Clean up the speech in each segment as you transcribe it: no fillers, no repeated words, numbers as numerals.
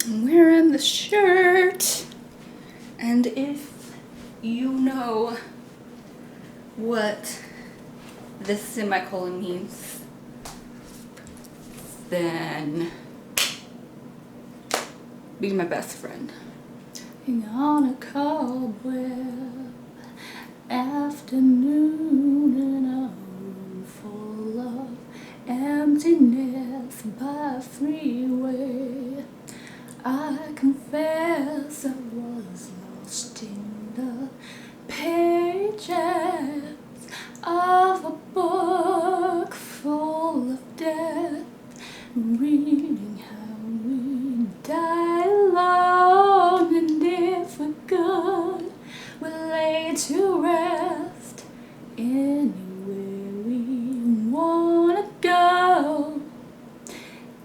I'm wearing the shirt, and if you know what this semicolon means, then be my best friend. On a cobweb afternoon in a room full of emptiness by a freeway, I confess I was lost in the pages of a book full of death, reading how we die alone, and if we're good, we'll lay to rest anywhere we wanna go.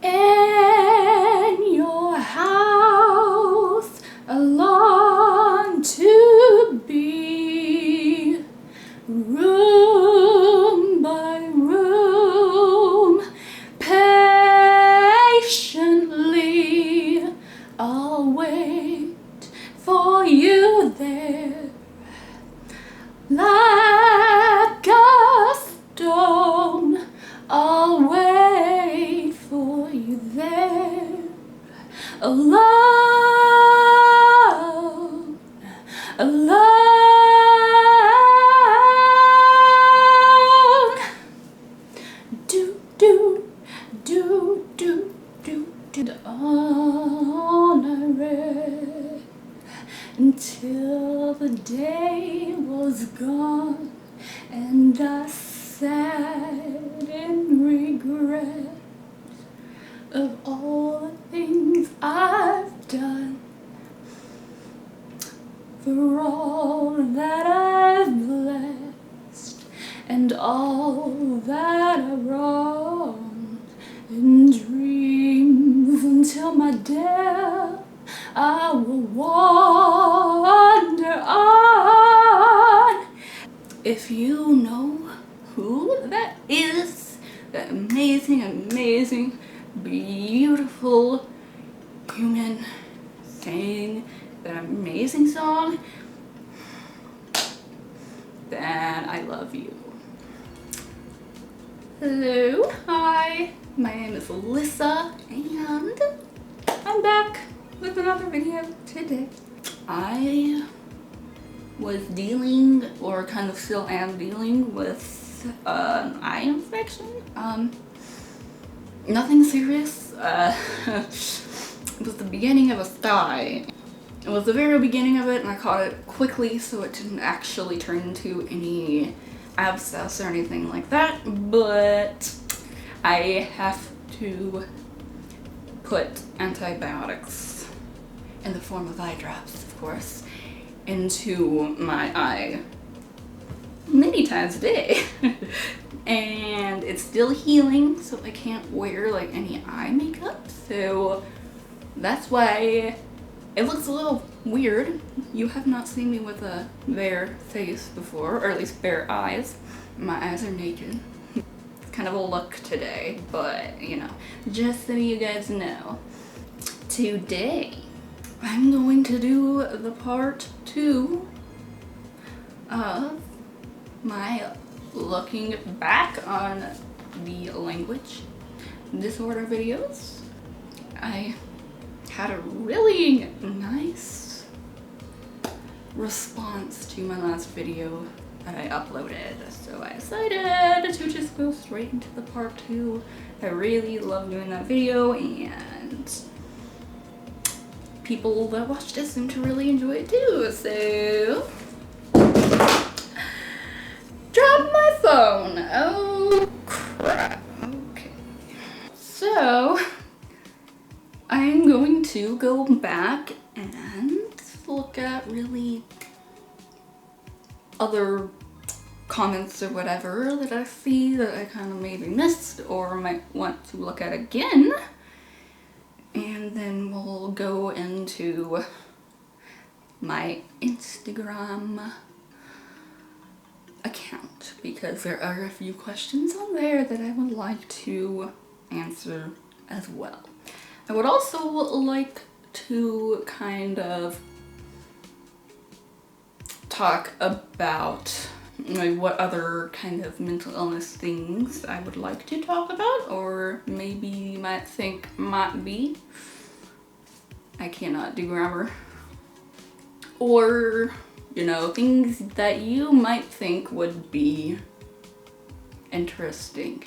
In your house, I long to be, room by room, patiently I'll wait for you there, like a stone. I'll wait for you there, alone, alone. Do do do do do do. On I read until the day was gone, and I sat in regret of all the things I've done, for all that I've blessed and all that I wronged in dreams. Until my death I will wander on. If you know who that is, that amazing, beautiful human saying that amazing song, then I love you. Hello, hi, my name is Alyssa, and I'm back with another video today. I was dealing, or kind of still am dealing with an eye infection. Nothing serious. It was the beginning of a sty. It was the very beginning of it, and I caught it quickly, so it didn't actually turn into any abscess or anything like that, but I have to put antibiotics in the form of eye drops, of course, into my eye many times a day. And it's still healing, so I can't wear like any eye makeup, so that's why it looks a little weird. You have not seen me with a bare face before, or at least bare eyes. My eyes are naked. It's kind of a look today, but you know, just so you guys know. Today, I'm going to do the part 2 of my looking back on the language disorder videos. I had a really nice response to my last video that I uploaded, so I decided to just go straight into the part 2. I really love doing that video, and people that watched it seem to really enjoy it too, so drop my phone. Oh crap. Okay, so I'm going to go back and look at really other comments or whatever that I see that I kind of maybe missed or might want to look at again, and then we'll go into my Instagram account, because there are a few questions on there that I would like to answer as well. I would also like to kind of talk about like what other kind of mental illness things I would like to talk about, or maybe you might think might be. I cannot do grammar. Or, you know, things that you might think would be interesting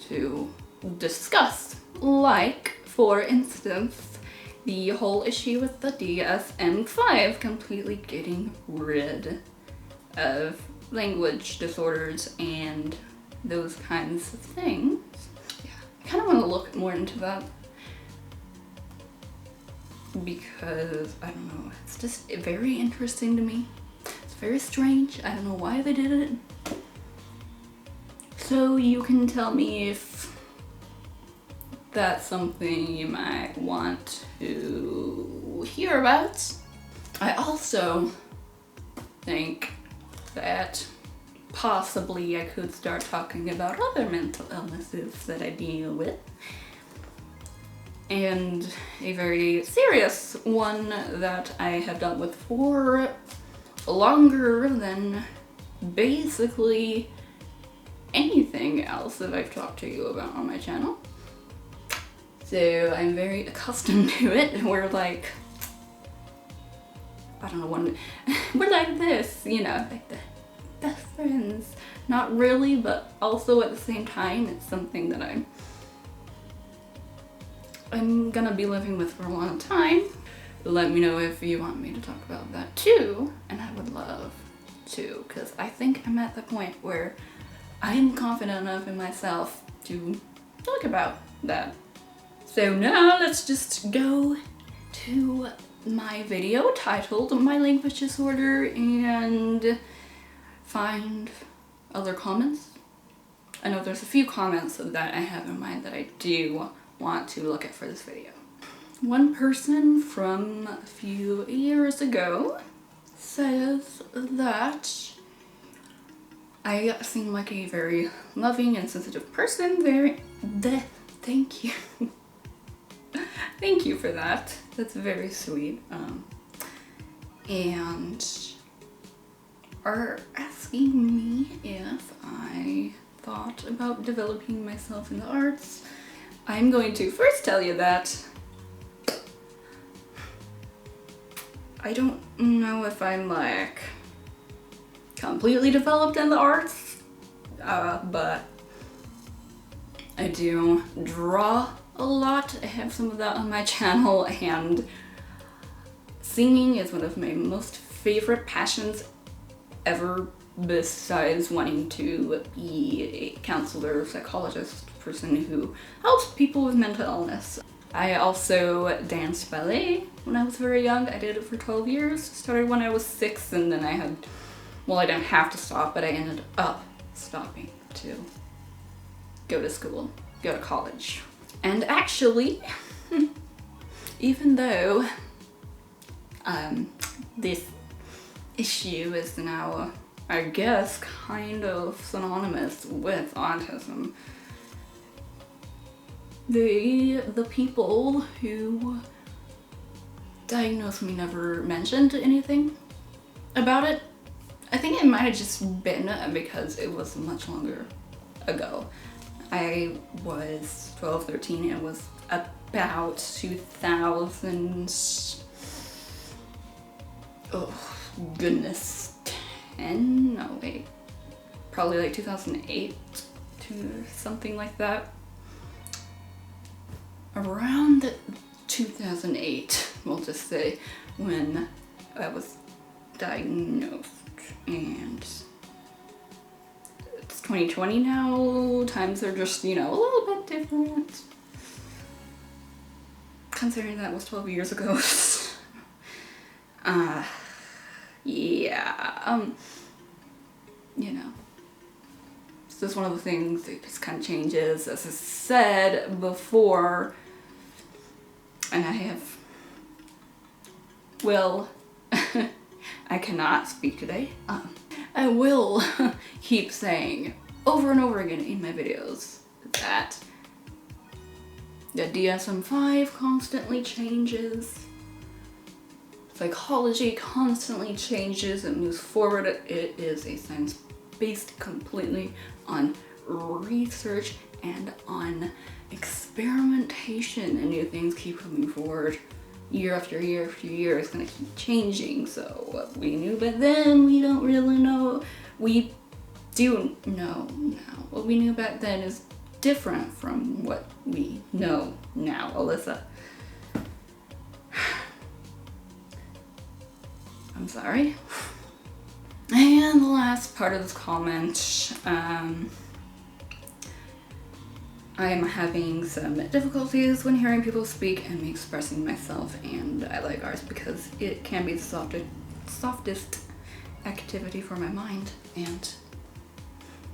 to discuss. Like, for instance, the whole issue with the DSM-5 completely getting rid of language disorders and those kinds of things. Yeah, I kind of want to look more into that because, I don't know, it's just very interesting to me. It's very strange. I don't know why they did it. So you can tell me if that's something you might want to hear about. I also think that possibly I could start talking about other mental illnesses that I deal with. And a very serious one that I have dealt with for longer than basically anything else that I've talked to you about on my channel. So I'm very accustomed to it. We're like, I don't know, we're like this, you know, like the best friends. Not really, but also at the same time, it's something that I'm gonna be living with for a long time. Let me know if you want me to talk about that too, and I would love to, because I think I'm at the point where I'm confident enough in myself to talk about that. So now let's just go to my video titled My Language Disorder and find other comments. I know there's a few comments that I have in mind that I do want to look at for this video. One person from a few years ago says that I seem like a very loving and sensitive person. Thank you. Thank you for that. That's very sweet. And are asking me if I thought about developing myself in the arts. I'm going to first tell you that I don't know if I'm like completely developed in the arts, but I do draw a lot. I have some of that on my channel, and singing is one of my most favorite passions ever, besides wanting to be a counselor, psychologist, person who helps people with mental illness. I also danced ballet when I was very young. I did it for 12 years. Started when I was 6, and then I didn't have to stop, but I ended up stopping to go to school, go to college. And actually, even though this issue is now, I guess, kind of synonymous with autism, the people who diagnosed me never mentioned anything about it. I think it might have just been because it was much longer ago. I was 12, 13, it was about 2000, oh goodness, 10? No, wait, probably like 2008 to something like that. Around 2008, we'll just say, when I was diagnosed, and it's 2020 now. Times are just, you know, a little bit different, considering that was 12 years ago. Yeah, you know, it's just one of the things that just kind of changes, as I said before, and I cannot speak today. I will keep saying over and over again in my videos that The DSM-5 constantly changes. Psychology constantly changes and moves forward. It is a science based completely on research and on experimentation, and new things keep moving forward year after year after year. It's gonna keep changing. So what we knew back then, we don't really know. We do know now. What we knew back then is different from what we know now, Alyssa. I'm sorry. And the last part of this comment, I'm having some difficulties when hearing people speak and me expressing myself, and I like ours because it can be the softest activity for my mind, and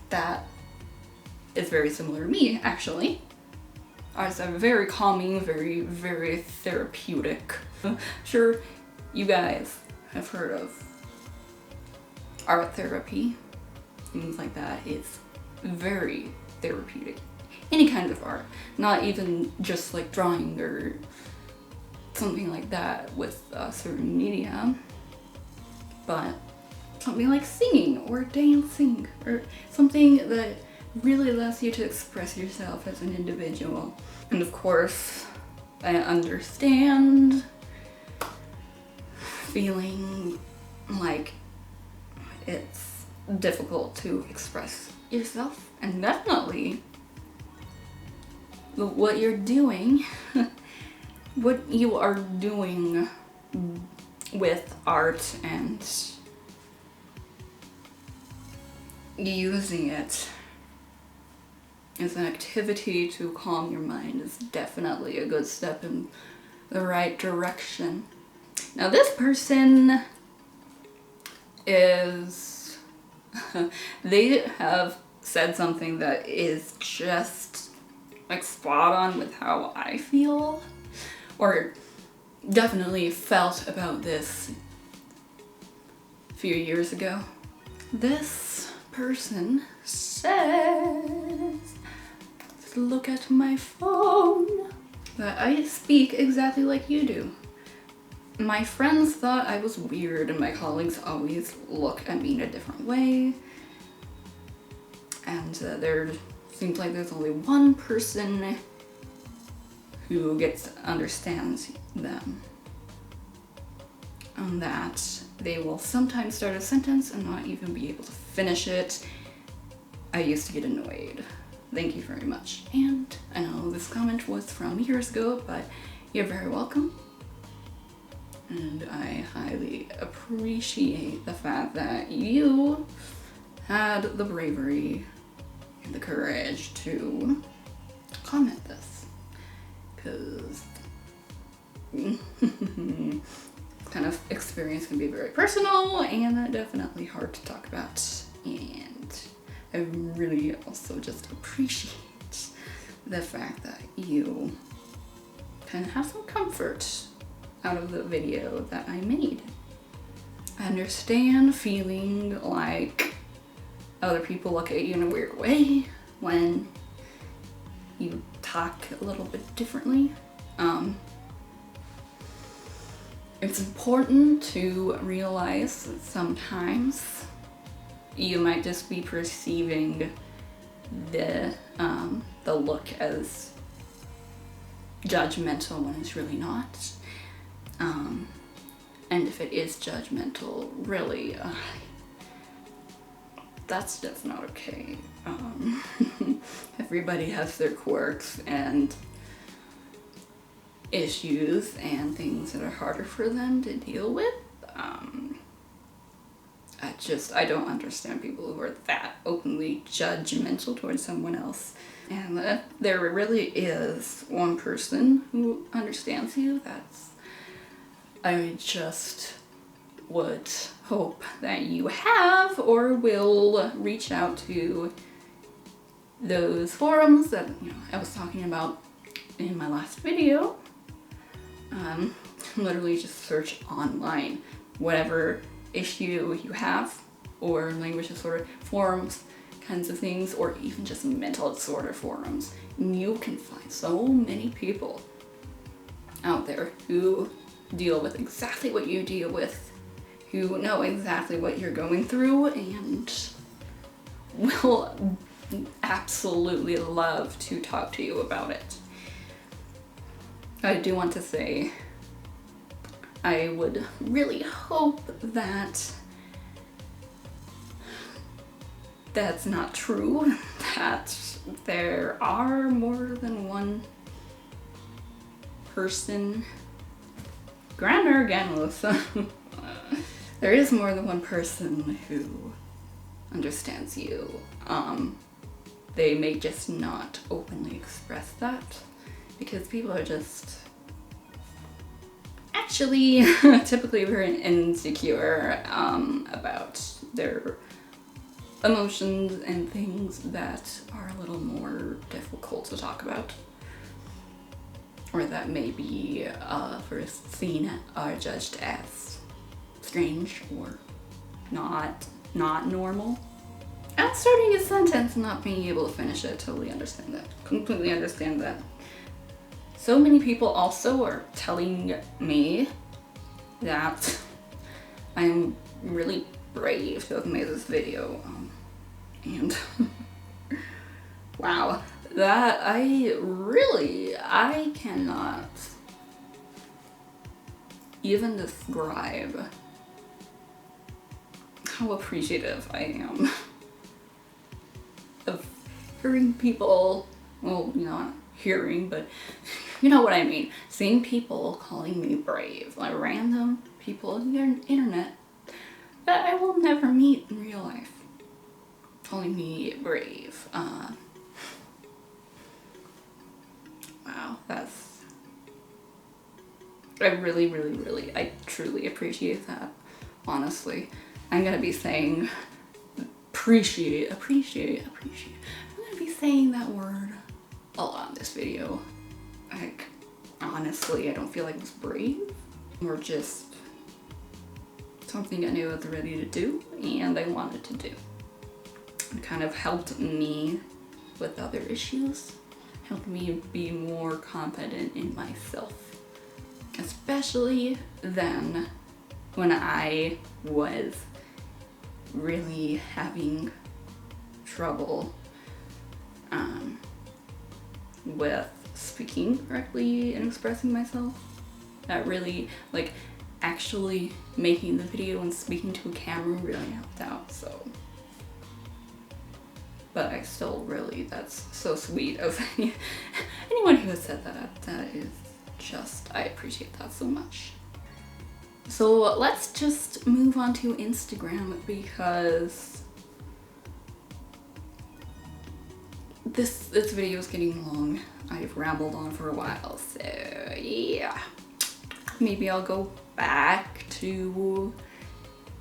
that is very similar to me, actually. Ours are very calming, very, very therapeutic. Sure, you guys have heard of art therapy, things like that. It's very therapeutic. Any kind of art, not even just like drawing or something like that with a certain medium, but something like singing or dancing or something that really allows you to express yourself as an individual. And of course, I understand feeling like it's difficult to express yourself, and definitely what you're doing, what you are doing with art and using it as an activity to calm your mind is definitely a good step in the right direction. Now this person is, they have said something that is just like spot on with how I feel, or definitely felt about this a few years ago. This person says, look at my phone, that I speak exactly like you do. My friends thought I was weird, and my colleagues always look at me in a different way. And there seems like there's only one person who understands them. And that they will sometimes start a sentence and not even be able to finish it. I used to get annoyed. Thank you very much. And I know this comment was from years ago, but you're very welcome. And I highly appreciate the fact that you had the bravery and the courage to comment this. Because kind of experience can be very personal and definitely hard to talk about. And I really also just appreciate the fact that you can have some comfort out of the video that I made. I understand feeling like other people look at you in a weird way when you talk a little bit differently. It's important to realize that sometimes you might just be perceiving the look as judgmental when it's really not. And if it is judgmental, really, that's just not okay. Everybody has their quirks and issues and things that are harder for them to deal with. I don't understand people who are that openly judgmental towards someone else. And there really is one person who understands you. I just would hope that you have or will reach out to those forums that I was talking about in my last video. Literally just search online whatever issue you have, or language disorder forums kinds of things, or even just mental disorder forums. You can find so many people out there who deal with exactly what you deal with, who know exactly what you're going through, and will absolutely love to talk to you about it. I do want to say, I would really hope that that's not true, that there are more than one person. Grammar again, Melissa. There is more than one person who understands you. They may just not openly express that because people are just actually typically very insecure about their emotions and things that are a little more difficult to talk about, or that may be first seen or judged as strange or not normal. And starting a sentence and not being able to finish it, totally understand that. Completely understand that. So many people also are telling me that I'm really brave to have made this video. And wow, that I cannot even describe how appreciative I am of hearing people, well, you know, not hearing, but you know what I mean, seeing people calling me brave, like random people on the internet that I will never meet in real life, calling me brave. Wow, that's, I truly appreciate that, honestly. I'm gonna be saying appreciate. I'm gonna be saying that word a lot in this video. Like, honestly, I don't feel like it's brave, or just something I knew I was ready to do and I wanted to do. It kind of helped me with other issues, helped me be more confident in myself, especially then when I was really having trouble with speaking correctly and expressing myself. That really, like, actually making the video and speaking to a camera really helped out, so. But I still really, that's so sweet of anyone who has said that. That is just, I appreciate that so much. So let's just move on to Instagram, because this video is getting long. I've rambled on for a while, so yeah. Maybe I'll go back to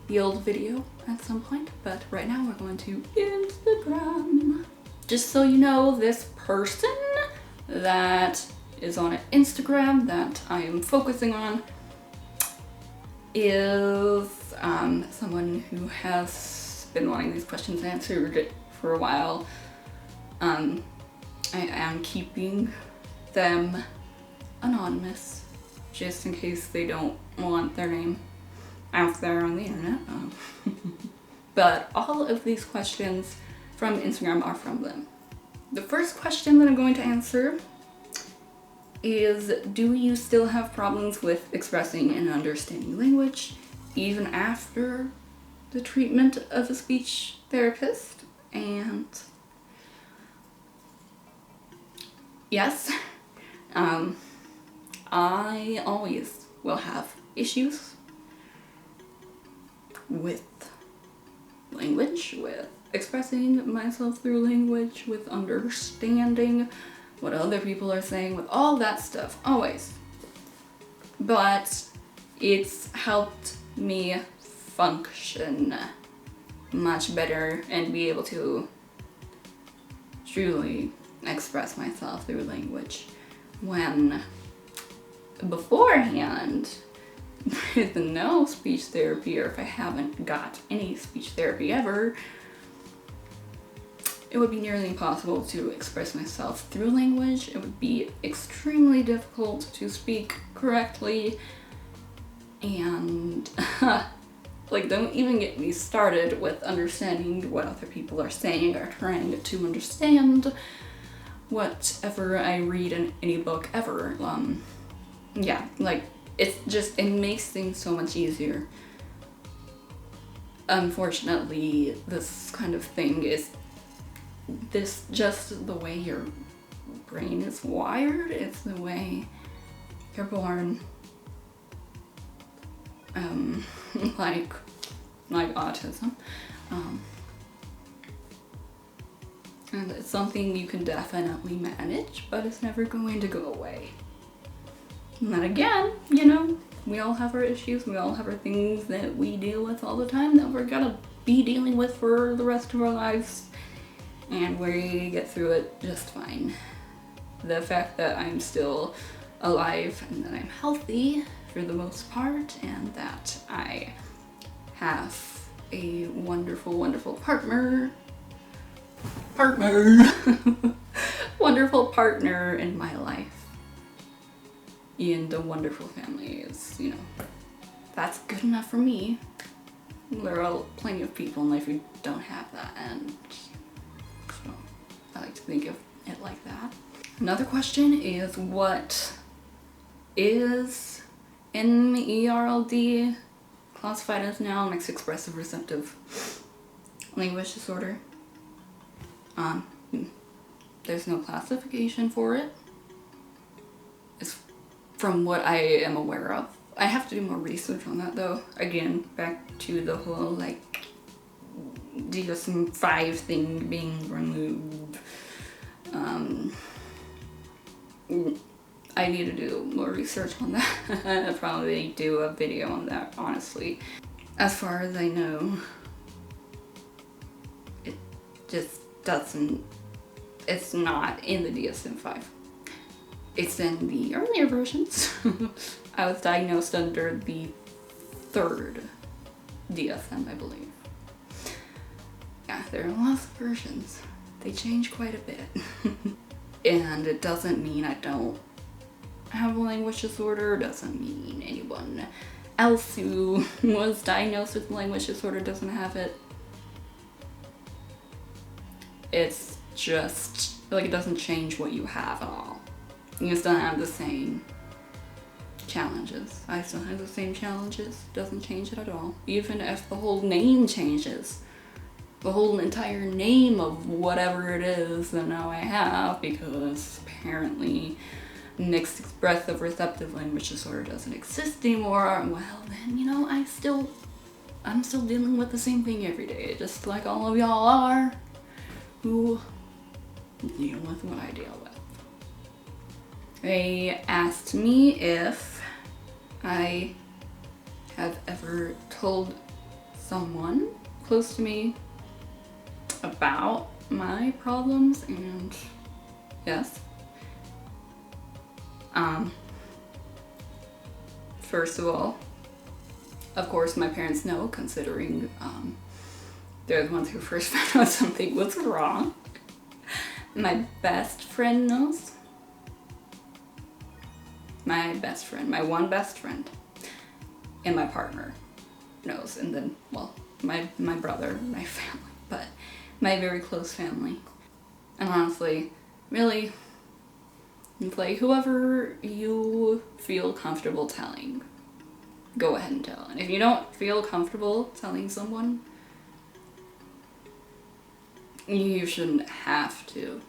the old video at some point, but right now we're going to Instagram. Just so you know, this person that is on Instagram that I am focusing on is someone who has been wanting these questions answered for a while. I am keeping them anonymous just in case they don't want their name out there on the internet. But all of these questions from Instagram are from them. The first question that I'm going to answer is, do you still have problems with expressing and understanding language even after the treatment of a speech therapist? And yes, I always will have issues with language, with expressing myself through language, with understanding what other people are saying, with all that stuff, always. But it's helped me function much better and be able to truly express myself through language, when beforehand, with no speech therapy, or if I haven't got any speech therapy ever, it would be nearly impossible to express myself through language. It would be extremely difficult to speak correctly, and like, don't even get me started with understanding what other people are saying or trying to understand whatever I read in any book ever. Yeah, like, it makes things so much easier. Unfortunately, this kind of thing is just the way your brain is wired. It's the way you're born. Like autism. And it's something you can definitely manage, but it's never going to go away. And then again, you know, we all have our issues, we all have our things that we deal with all the time that we're gonna be dealing with for the rest of our lives, and we get through it just fine. The fact that I'm still alive and that I'm healthy for the most part, and that I have a wonderful, wonderful partner, wonderful partner in my life, and a wonderful family is, you know, that's good enough for me. There are plenty of people in life who don't have that, and so I like to think of it like that. Another question is, what is MERLD classified as now? Mixed expressive receptive language disorder. There's no classification for it. It's from what I am aware of. I have to do more research on that though. Again, back to the whole like DSM-5 thing being removed. I need to do more research on that. I'll probably do a video on that, honestly. As far as I know, it just doesn't, it's not in the DSM-5. It's in the earlier versions. I was diagnosed under the 3rd DSM, I believe. Yeah, there are lots of versions. They change quite a bit. And it doesn't mean I don't have a language disorder, doesn't mean anyone else who was diagnosed with a language disorder doesn't have it. It's just, like, it doesn't change what you have at all. You still have the same challenges. I still have the same challenges. Doesn't change it at all. Even if the whole name changes. The whole entire name of whatever it is that now I have, because apparently mixed expressive receptive language disorder doesn't exist anymore, well then, you know, I'm still dealing with the same thing every day, just like all of y'all are who deal with what I deal with. They asked me if I have ever told someone close to me about my problems, and yes. First of all, of course my parents know, considering they're the ones who first found out something was wrong. My best friend knows. My best friend, my one best friend, and my partner knows, and then, well, my brother, my family, but my very close family. And honestly, really, like, whoever you feel comfortable telling, go ahead and tell. And if you don't feel comfortable telling someone, you shouldn't have to.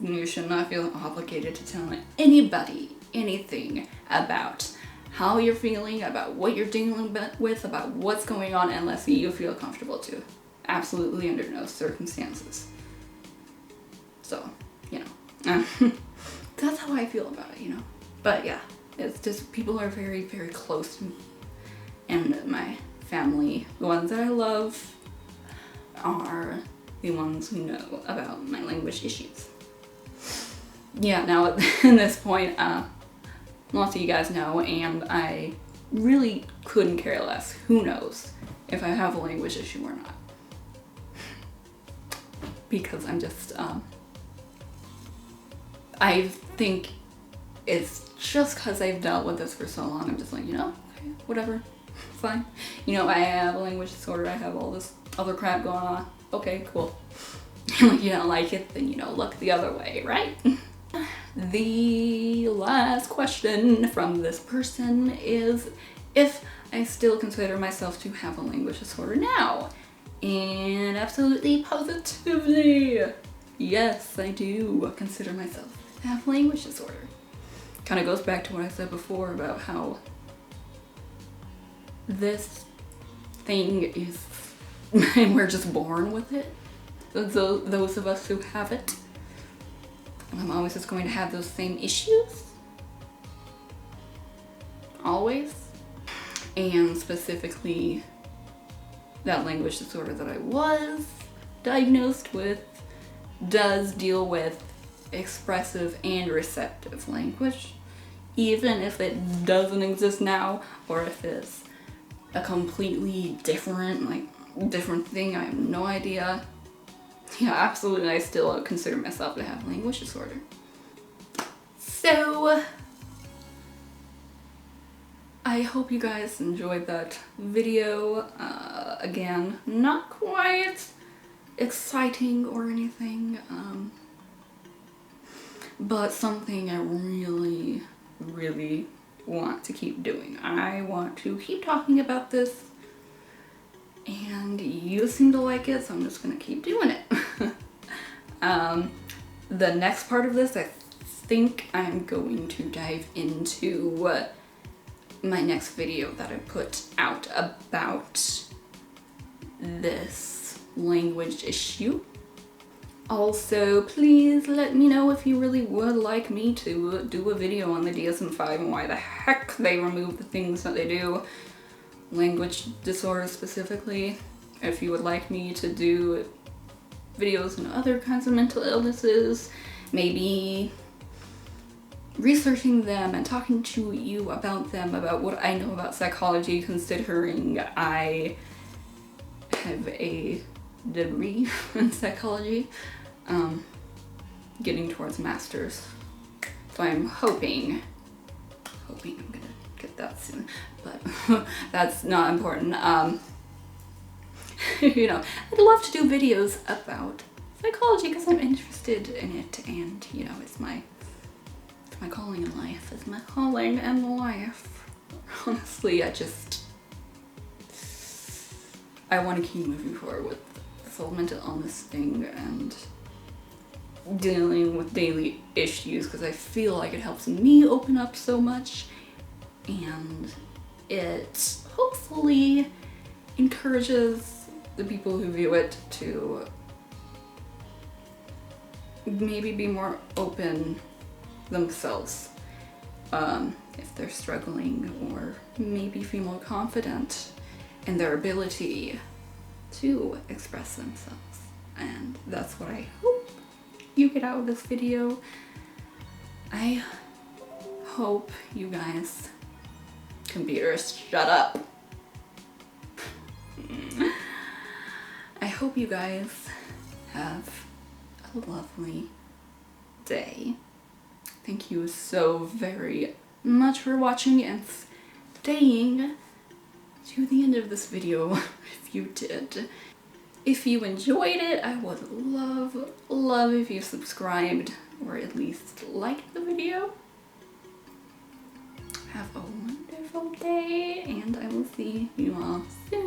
You should not feel obligated to tell anybody anything about how you're feeling, about what you're dealing with, about what's going on, unless you feel comfortable to. Absolutely under no circumstances. So, you know, that's how I feel about it, you know. But yeah, it's just, people are very, very close to me. And my family, the ones that I love, are the ones who know about my language issues. Yeah, now at this point, lots of you guys know, and I really couldn't care less. Who knows if I have a language issue or not. because I'm just, I think it's just because I've dealt with this for so long, I'm just like, you know, okay, whatever, fine. You know, I have a language disorder, I have all this other crap going on, okay, cool. Like, you don't like it, then, you know, look the other way, right? The last question from this person is if I still consider myself to have a language disorder now. And absolutely positively, yes, I do consider myself to have a language disorder. Kind of goes back to what I said before about how this thing is, we're just born with it. Those of us who have it. And I'm always just going to have those same issues. Always. And specifically, that language disorder that I was diagnosed with does deal with expressive and receptive language. Even if it doesn't exist now, or if it's a completely different thing, I have no idea. Yeah, absolutely, I still consider myself to have a language disorder. So, I hope you guys enjoyed that video. Again, not quite exciting or anything, but something I really, really want to keep doing. I want to keep talking about this, and you seem to like it, so I'm just gonna keep doing it. The next part of this, I think I'm going to dive into my next video that I put out about this language issue. Also, please let me know if you really would like me to do a video on the DSM-5 and why the heck they remove the things that they do. Language disorders specifically. If you would like me to do videos on other kinds of mental illnesses, maybe researching them and talking to you about them, about what I know about psychology, considering I have a degree in psychology, getting towards master's. So I'm hoping I'm gonna get that soon, but that's not important. You know, I'd love to do videos about psychology because I'm interested in it, and you know, it's my calling in life. It's my calling in life. Honestly, I want to keep moving forward with this whole mental illness thing and dealing with daily issues because I feel like it helps me open up so much, and it hopefully encourages the people who view it to maybe be more open themselves if they're struggling, or maybe feel more confident in their ability to express themselves. And that's what I hope you get out of this video. I hope you guys, computers, shut up. I hope you guys have a lovely day. Thank you so very much for watching and staying to the end of this video if you did. If you enjoyed it, I would love if you subscribed or at least liked the video. Have a wonderful day, and I will see you all soon.